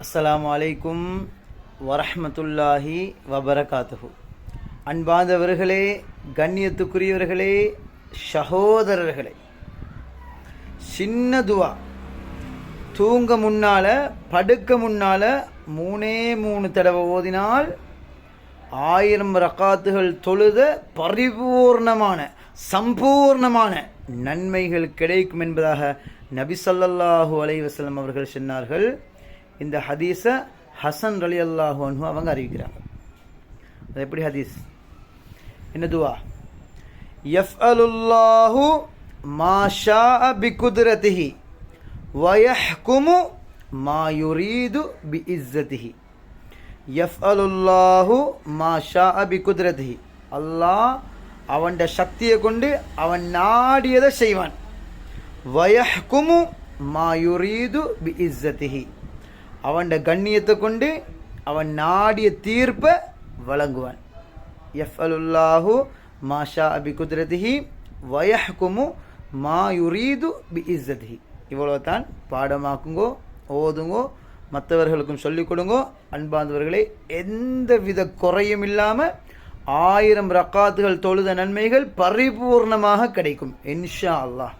அஸ்ஸலாமு அலைக்கும் வரஹ்மத்துல்லாஹி வபரகாத்துஹு. அன்பார்ந்தவர்களே, கண்ணியத்துக்குரியவர்களே, சகோதரர்களே, சின்ன துவா. தூங்க முன்னால படுக்க முன்னால 3 தடவை ஓதினால் 1000 ரக்காத்துகள் தொழுத பரிபூர்ணமான சம்பூர்ணமான நன்மைகள் கிடைக்கும் என்பதாக நபி ஸல்லல்லாஹு அலைஹி வஸல்லம் அவர்கள் சொன்னார்கள். இந்த ஹதீஸை ஹசன் ரலியல்லாஹு அன்ஹு அவங்க அறிவிக்கிறாங்க. அது எப்படி ஹதீஸ்? என்ன துவா? யஃஅலுல்லாஹு மா ஷாஅ பிகுத்ரதிஹி வ யஹ்குமு மா யுரீது பிஇஸ்ஸதிஹி. யஃஅலுல்லாஹு மா ஷாஅ பிகுத்ரதிஹி. அல்லாஹ் அவன் சக்தியை கொண்டு அவன் நாடியதை செய்வான். வ யஹ்குமு மா யுரீது பிஇஸ்ஸதிஹி. அவன் கண்ணியத்தை கொண்டு அவன் நாடிய தீர்ப்பை வழங்குவான். யஃஅலுல்லாஹு மா ஷாஅ பிகுத்ரதிஹி வ யஹ்குமு மா யுரீது பிஇஸ்ஸதிஹி. இவ்வளோ தான். பாடமாக்குங்கோ, ஓதுங்கோ, மற்றவர்களுக்கும் சொல்லிக் கொடுங்கோ. அன்பார்ந்தவர்களே, எந்தவித குறையும் இல்லாமல் 1000 ரக்காத்துகள் தொழுத நன்மைகள் பரிபூர்ணமாக கிடைக்கும் இன்ஷா அல்லாஹ்.